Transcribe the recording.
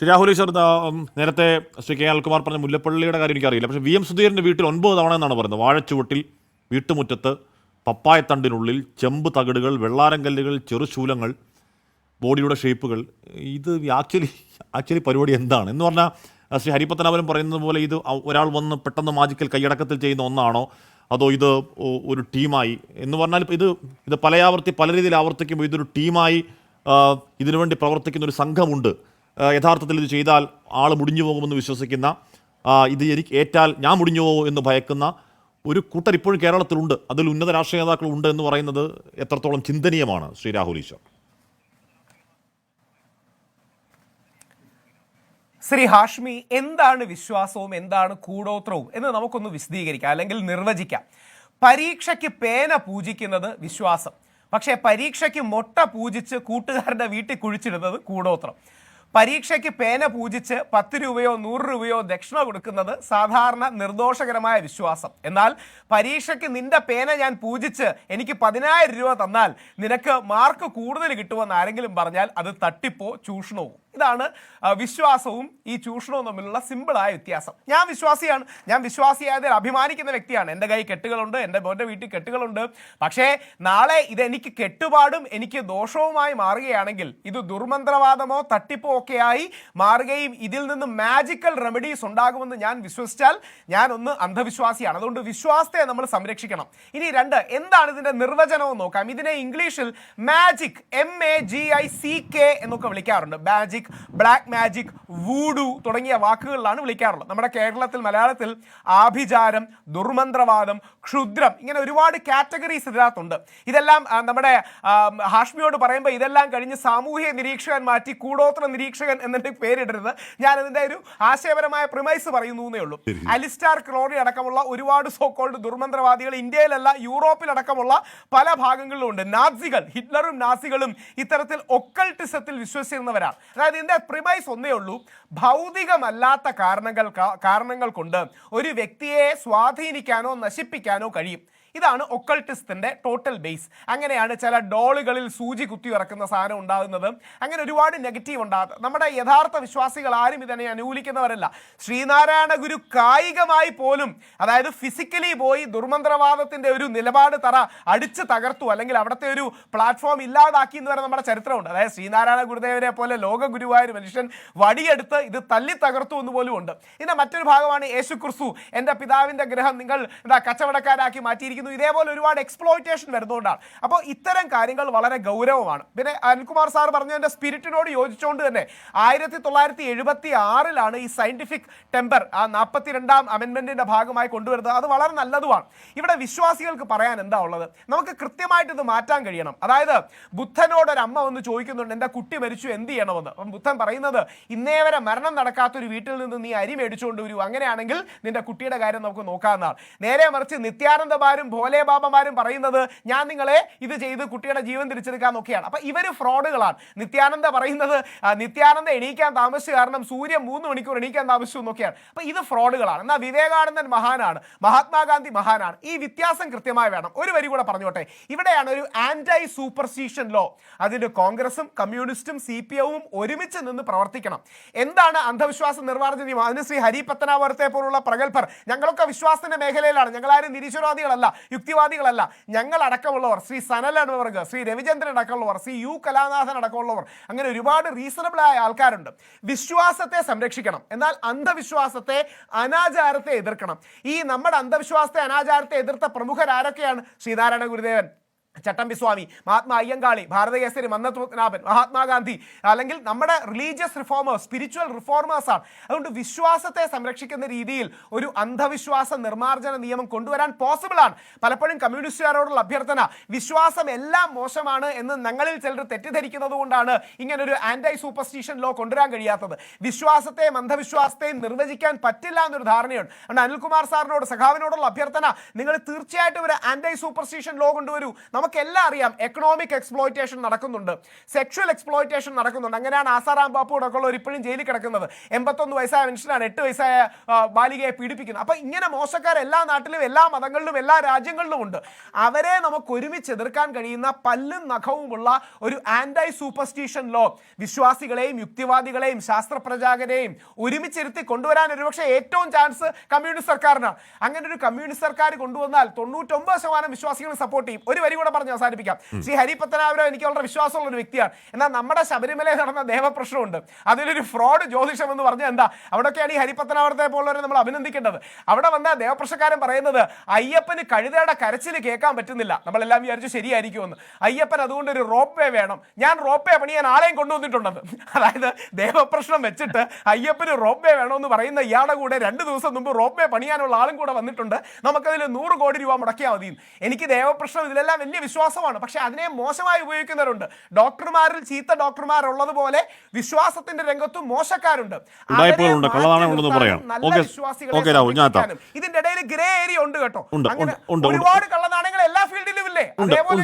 രാഹുൽ ഈശ്വർ നേരത്തെ ശ്രീ കെ അനിൽകുമാർ പറഞ്ഞ മുല്ലപ്പള്ളിയുടെ കാര്യം എനിക്കറിയില്ല. പക്ഷേ VM സുധീരൻ്റെ വീട്ടിൽ 9 തവണ എന്നാണ് പറയുന്നത്. വാഴച്ചുവട്ടിൽ, വീട്ടുമുറ്റത്ത്, പപ്പായത്തണ്ടിനുള്ളിൽ, ചെമ്പ് തകിടുകൾ, വെള്ളാരം കല്ലുകൾ, ചെറുശൂലങ്ങൾ, ബോഡിയുടെ ഷേപ്പുകൾ. ഇത് ആക്ച്വലി പരിപാടി എന്താണ് എന്ന് പറഞ്ഞാൽ ശ്രീ ഹരിപത്തനാപുരം പറയുന്നത് പോലെ ഇത് ഒരാൾ വന്ന് പെട്ടെന്ന് മാജിക്കൽ കൈയടക്കത്തിൽ ചെയ്യുന്ന ഒന്നാണോ, അതോ ഇത് ഒരു ടീമായി എന്ന് പറഞ്ഞാൽ ഇത് പല രീതിയിൽ ആവർത്തിക്കുമ്പോൾ ഇതൊരു ടീമായി ഇതിനുവേണ്ടി പ്രവർത്തിക്കുന്ന ഒരു സംഘമുണ്ട്. യഥാർത്ഥത്തിൽ ഇത് ചെയ്താൽ ആൾ മുടിഞ്ഞു പോകുമെന്ന് വിശ്വസിക്കുന്ന, ഇത് എനിക്ക് ഏറ്റാൽ ഞാൻ മുടിഞ്ഞു പോകും എന്ന് ഭയക്കുന്ന ഒരു കൂട്ടർ ഇപ്പോഴും കേരളത്തിലുണ്ട്. അതിൽ ഉന്നത രാഷ്ട്രീയ നേതാക്കൾ ഉണ്ട് എന്ന് പറയുന്നത് എത്രത്തോളം ചിന്തനീയമാണ് ശ്രീ രാഹുൽ ഈശ്വർ? ശ്രീ ഹാഷ്മി, എന്താണ് വിശ്വാസവും എന്താണ് കൂടോത്രവും എന്ന് നമുക്കൊന്ന് വിശദീകരിക്കാം, അല്ലെങ്കിൽ നിർവചിക്കാം. പരീക്ഷയ്ക്ക് പേന പൂജിക്കുന്നത് വിശ്വാസം, പക്ഷേ പരീക്ഷയ്ക്ക് മുട്ട പൂജിച്ച് കൂട്ടുകാരുടെ വീട്ടിൽ കുഴിച്ചിടുന്നത് കൂടോത്രം. പരീക്ഷയ്ക്ക് പേന പൂജിച്ച് 10 രൂപയോ 100 രൂപയോ ദക്ഷിണ കൊടുക്കുന്നത് സാധാരണ നിർദോഷകരമായ വിശ്വാസം. എന്നാൽ പരീക്ഷയ്ക്ക് നിന്റെ പേന ഞാൻ പൂജിച്ച് എനിക്ക് 10,000 രൂപ തന്നാൽ നിനക്ക് മാർക്ക് കൂടുതൽ കിട്ടുമെന്ന് ആരെങ്കിലും പറഞ്ഞാൽ അത് തട്ടിപ്പോ ചൂഷണവും. ഇതാണ് വിശ്വാസവും ഈ ചൂഷണവും തമ്മിലുള്ള സിമ്പിളായ വ്യത്യാസം. ഞാൻ വിശ്വാസിയാണ്, ഞാൻ വിശ്വാസിയായതിൽ അഭിമാനിക്കുന്ന വ്യക്തിയാണ്. എൻ്റെ കൈ കെട്ടുകളുണ്ട്, എൻ്റെ മോൻ്റെ വീട്ടിൽ കെട്ടുകളുണ്ട്. പക്ഷേ നാളെ ഇതെനിക്ക് കെട്ടുപാടും എനിക്ക് ദോഷവുമായി മാറുകയാണെങ്കിൽ, ഇത് ദുർമന്ത്രവാദമോ തട്ടിപ്പോ ഒക്കെയായി മാറുകയും ഇതിൽ നിന്ന് മാജിക്കൽ റെമഡീസ് ഉണ്ടാകുമെന്ന് ഞാൻ വിശ്വസിച്ചാൽ ഞാൻ ഒന്ന് അന്ധവിശ്വാസിയാണ്. അതുകൊണ്ട് വിശ്വാസത്തെ നമ്മൾ സംരക്ഷിക്കണം. ഇനി 2, എന്താണ് ഇതിൻ്റെ നിർവചനവും നോക്കാം. ഇതിനെ ഇംഗ്ലീഷിൽ മാജിക്, MAGICK എന്നൊക്കെ വിളിക്കാറുണ്ട്. മാജിക്, ബ്ലാക്ക് മാജിക്, വൂഡു തുടങ്ങിയ വാക്കുകളിലാണ് വിളിക്കാറുള്ളത്. നമ്മുടെ കേരളത്തിൽ, മലയാളത്തിൽ ആഭിചാരം, ദുർമന്ത്രവാദം, ക്ഷുദ്രം, ഇങ്ങനെ ഒരുപാട് കാറ്റഗറീസ് ഇതിനകത്തുണ്ട്. ഇതെല്ലാം നമ്മുടെ ഹാഷ്മിയോട് പറയുമ്പോൾ ഇതെല്ലാം കഴിഞ്ഞ് സാമൂഹ്യ നിരീക്ഷകൻ മാറ്റി കൂടോത്ര നിരീക്ഷകൻ എന്നതിൻ്റെ പേരിടരുത്. ഞാനതിൻ്റെ ഒരു ആശയപരമായ പ്രിമൈസ് പറയുന്നു എന്നേ ഉള്ളൂ. അലിസ്റ്റാർ ക്രോറി അടക്കമുള്ള ഒരുപാട് സോക്കോൾഡ് ദുർമന്ത്രവാദികൾ ഇന്ത്യയിലല്ല യൂറോപ്പിലടക്കമുള്ള പല ഭാഗങ്ങളിലും ഉണ്ട്. നാസികൾ, ഹിറ്റ്ലറും നാസികളും ഇത്തരത്തിൽ ഒക്കൾട്ടിസത്തിൽ വിശ്വസിച്ചിരുന്നവരാണ്. അതായത് ഇതിൻ്റെ പ്രിമൈസ് ഒന്നേ ഉള്ളൂ, ഭൗതികമല്ലാത്ത കാരണങ്ങൾ കൊണ്ട് ഒരു വ്യക്തിയെ സ്വാധീനിക്കാനോ നശിപ്പിക്കാനോ കഴിയും. ഇതാണ് ഒക്കൾട്ടിസത്തിൻ്റെ ടോട്ടൽ ബേസ്. അങ്ങനെയാണ് ചില ഡോളുകളിൽ സൂചി കുത്തി ഇറക്കുന്ന സാധനം ഉണ്ടാകുന്നത്. അങ്ങനെ ഒരുപാട് നെഗറ്റീവ് ഉണ്ടാകുന്നത്. നമ്മുടെ യഥാർത്ഥ വിശ്വാസികൾ ആരും ഇതിനെ അനുകൂലിക്കുന്നവരല്ല. ശ്രീനാരായണ ഗുരു കായികമായി പോലും, അതായത് ഫിസിക്കലി പോയി ദുർമന്ത്രവാദത്തിൻ്റെ ഒരു നിലപാട് അടിച്ച് തകർത്തു, അല്ലെങ്കിൽ അവിടുത്തെ ഒരു പ്ലാറ്റ്ഫോം ഇല്ലാതാക്കി എന്ന് വരെ നമ്മുടെ ചരിത്രമുണ്ട്. അതായത് ശ്രീനാരായണ ഗുരുദേവനെ പോലെ ലോക ഗുരുവായ ഒരു മനുഷ്യൻ വടിയെടുത്ത് ഇത് തല്ലി തകർത്തു എന്ന് പോലും ഉണ്ട്. ഇതിൻ്റെ മറ്റൊരു ഭാഗമാണ് യേശു ക്രിസ്തു, എൻ്റെ പിതാവിൻ്റെ ഗ്രഹം നിങ്ങൾ കച്ചവടക്കാരാക്കി മാറ്റിയിരിക്കുന്നു. ഇതേപോലെ ഒരുപാട് എക്സ്പ്ലോയിറ്റേഷൻ വരുന്നതുകൊണ്ടാണ്. അപ്പോൾ ഇത്തരം കാര്യങ്ങൾ വളരെ ഗൗരവമാണ്. പിന്നെ അനിൽകുമാർ സാർ പറഞ്ഞതിൻ്റെ സ്പിരിറ്റിനോട് യോജിച്ചുകൊണ്ട് തന്നെ 1976 ഈ സയന്റിഫിക് ടെമ്പർ, ആ 42ാം അമെൻമെന്റിന്റെ ഭാഗമായി കൊണ്ടുവരുന്നത്. അത് വളരെ നല്ലതുമാണ്. ഇവിടെ വിശ്വാസികൾക്ക് പറയാൻ എന്താ ഉള്ളത്? നമുക്ക് കൃത്യമായിട്ട് ഇത് മാറ്റാൻ കഴിയണം. അതായത് ബുദ്ധനോടൊരു അമ്മ വന്ന് ചോദിക്കുന്നുണ്ട്, എൻ്റെ കുട്ടി മരിച്ചു, എന്ത് ചെയ്യണമെന്ന്. അപ്പം ബുദ്ധൻ പറയുന്നത്, ഇന്നേ വരെ മരണം നടക്കാത്തൊരു വീട്ടിൽ നിന്ന് നീ അരി മേടിച്ചുകൊണ്ട് വരൂ, അങ്ങനെയാണെങ്കിൽ നിന്റെ കുട്ടിയുടെ കാര്യം നമുക്ക് നോക്കാവുന്നതാണ്. നേരെ മറിച്ച് നിത്യാനന്ദമാരും ഭോലെ ബാബമാരും പറയുന്നത്, ഞാൻ നിങ്ങളെ ഇത് ചെയ്ത് കുട്ടിയുടെ ജീവൻ തിരിച്ചെടുക്കാൻ നോക്കിയാണ്. അപ്പൊ ഇവര് ഫ്രോഡുകളാണ്. നിത്യാനന്ദ പറയുന്നത്, നിത്യാനന്ദ എണീക്കാൻ താമസിച്ചു കാരണം സൂര്യൻ 3 മണിക്കൂർ എണീക്കാൻ താമസിച്ചു എന്നൊക്കെയാണ്. അപ്പൊ ഇത് ഫ്രോഡുകളാണ്. എന്നാൽ വിവേകാനന്ദൻ മഹാനാണ്, മഹാത്മാഗാന്ധി മഹാനാണ്. ഈ വ്യത്യാസം കൃത്യമായി വേണം. ഒരു വരി കൂടെ പറഞ്ഞോട്ടെ. ഇവിടെയാണ് ഒരു ആന്റൈ സൂപ്പർസ്റ്റിഷൻ ലോ. അതിന് കോൺഗ്രസും കമ്മ്യൂണിസ്റ്റും CPM ഒരുമിച്ച് നിന്ന് പ്രവർത്തിക്കണം. എന്താണ് അന്ധവിശ്വാസ നിർമ്മാർജ്ജന നിയമം? അതിന് ശ്രീ ഹരിപത്തനാപുരത്തെ പോലുള്ള പ്രഗത്ഭർ, ഞങ്ങളൊക്കെ വിശ്വാസത്തിന്റെ മേഖലയിലാണ്, ഞങ്ങളാരും നിരീശ്വരവാദികളല്ല, യുക്തിവാദികളല്ല, ഞങ്ങൾ അടക്കമുള്ളവർ, ശ്രീ സനൽ അൻവർക്ക്, ശ്രീ രവിചന്ദ്രൻ അടക്കമുള്ളവർ, ശ്രീ U കലാനാഥൻ അടക്കമുള്ളവർ, അങ്ങനെ ഒരുപാട് റീസണബിൾ ആയ ആൾക്കാരുണ്ട്. വിശ്വാസത്തെ സംരക്ഷിക്കണം, എന്നാൽ അന്ധവിശ്വാസത്തെ, അനാചാരത്തെ എതിർക്കണം. ഈ നമ്മുടെ അന്ധവിശ്വാസത്തെ, അനാചാരത്തെ എതിർത്ത പ്രമുഖരാരൊക്കെയാണ്? ശ്രീനാരായണ ഗുരുദേവൻ, ചട്ടമ്പിസ്വാമി, മഹാത്മാ അയ്യങ്കാളി, ഭാരതകേസരി മന്നത്നാഭൻ, മഹാത്മാഗാന്ധി, അല്ലെങ്കിൽ നമ്മുടെ റിലീജിയസ് റിഫോമേഴ്സ്, സ്പിരിച്വൽ റിഫോർമേഴ്സ് ആണ്. അതുകൊണ്ട് വിശ്വാസത്തെ സംരക്ഷിക്കുന്ന രീതിയിൽ ഒരു അന്ധവിശ്വാസ നിർമ്മാർജ്ജന നിയമം കൊണ്ടുവരാൻ പോസിബിൾ ആണ്. പലപ്പോഴും കമ്മ്യൂണിസ്റ്റുകാരോടുള്ള അഭ്യർത്ഥന, വിശ്വാസം എല്ലാം മോശമാണ് എന്ന് ഞങ്ങളിൽ ചിലർ തെറ്റിദ്ധരിക്കുന്നത് കൊണ്ടാണ് ഇങ്ങനൊരു ആന്റൈ സൂപ്പർസ്റ്റിഷൻ ലോ കൊണ്ടുവരാൻ കഴിയാത്തത്. വിശ്വാസത്തെയും അന്ധവിശ്വാസത്തെയും നിർവചിക്കാൻ പറ്റില്ല എന്നൊരു ധാരണയുണ്ട്. അതുകൊണ്ട് അനിൽകുമാർ സാറിനോട്, സഖാവിനോടുള്ള അഭ്യർത്ഥന, നിങ്ങൾ തീർച്ചയായിട്ടും ഒരു ആന്റൈ സൂപ്പർസ്റ്റിഷൻ ലോ കൊണ്ടുവരൂ. നമുക്കെല്ലാം അറിയാം എക്കണോമിക് എക്സ്പ്ലോയിറ്റേഷൻ നടക്കുന്നുണ്ട്, സെക്ഷൽ എക്സ്പ്ലോയിറ്റേഷൻ നടക്കുന്നുണ്ട്. അങ്ങനെയാണ് ആസാറാം ബാപ്പു അടക്കമുള്ളവർ ഇപ്പോഴും ജയിലിൽ കിടക്കുന്നത്. 81 വയസ്സായ മനുഷ്യനാണ് 8 വയസ്സായ ബാലികയെ പീഡിപ്പിക്കുന്നത്. അപ്പൊ ഇങ്ങനെ മോശക്കാർ എല്ലാ നാട്ടിലും എല്ലാ മതങ്ങളിലും എല്ലാ രാജ്യങ്ങളിലും ഉണ്ട്. അവരെ നമുക്ക് ഒരുമിച്ച് എതിർക്കാൻ കഴിയുന്ന പല്ലും നഖവുമുള്ള ഒരു ആന്റൈ സൂപ്പർസ്റ്റിഷൻ ലോ വിശ്വാസികളെയും യുക്തിവാദികളെയും ശാസ്ത്രപ്രചാരകരെയും ഒരുമിച്ചിരുത്തി കൊണ്ടുവരാൻ ഒരുപക്ഷെ ഏറ്റവും ചാൻസ് കമ്മ്യൂണിസ്റ്റ് സർക്കാരിനാണ്. അങ്ങനെ ഒരു കമ്മ്യൂണിസ്റ്റ് സർക്കാർ കൊണ്ടുവന്നാൽ 99% വിശ്വാസികളും സപ്പോർട്ട് ചെയ്യും. ഒരു വരി കൂടെ പറഞ്ഞ് അവസാനിപ്പിക്കാം. ശ്രീ ഹരി പത്തനാപുരം എനിക്ക് വളരെ വിശ്വാസമുള്ള ഒരു വ്യക്തിയാണ്. എന്നാൽ നമ്മുടെ ശബരിമലയിൽ നടന്ന ദേവപ്രശ്നമുണ്ട്, അതിലൊരു ഫ്രോഡ് ജ്യോതിഷം എന്ന് പറഞ്ഞാൽ എന്താ, അവിടെയൊക്കെയാണ് ഈ ഹരിപത്തനാപുരത്തെ പോലുള്ളവരെ നമ്മൾ അഭിനന്ദിക്കേണ്ടത്. അവിടെ വന്ന ദേവപ്രശ്നക്കാരൻ പറയുന്നത് അയ്യപ്പന് കഴുതയുടെ കരച്ചിൽ കേൾക്കാൻ പറ്റുന്നില്ല. നമ്മളെല്ലാം വിചാരിച്ചു ശരിയായിരിക്കുമെന്ന്. അയ്യപ്പൻ അതുകൊണ്ട് ഒരു റോപ്പ് വേ വേണം, ഞാൻ റോപ്പ് വേ പണിയാൻ ആളെയും കൊണ്ടുവന്നിട്ടുണ്ടെന്ന്. അതായത് ദേവപ്രശ്നം വെച്ചിട്ട് അയ്യപ്പന് റോപ്പ് വേ വേണമെന്ന് പറയുന്ന ഇയാളുടെ കൂടെ 2 ദിവസം മുമ്പ് റോപ്പ് വേ പണിയാനുള്ള ആളും കൂടെ വന്നിട്ടുണ്ട്. നമുക്കതിൽ 100 കോടി രൂപ മുടക്കിയാൽ മതി. എനിക്ക് ദേവപ്രശ്നം ഇതിലെല്ലാം വലിയ വിശ്വാസമാണ്. പക്ഷെ അതിനെ മോശമായി ഉപയോഗിക്കുന്നവരുണ്ട്. ഡോക്ടർമാരിൽ ചീത്ത ഡോക്ടർമാരുള്ളതുപോലെ വിശ്വാസത്തിന്റെ രംഗത്തും മോശക്കാരുണ്ട്. നല്ല വിശ്വാസികളെ ഇതിന്റെ ഇടയിൽ ഗ്രേ ഏരിയ ഉണ്ട് കേട്ടോ. അങ്ങനെ ഒരുപാട് കള്ളനാണയങ്ങൾ എല്ലാ ഫീൽഡിലും ഇല്ലേ? അതേപോലെ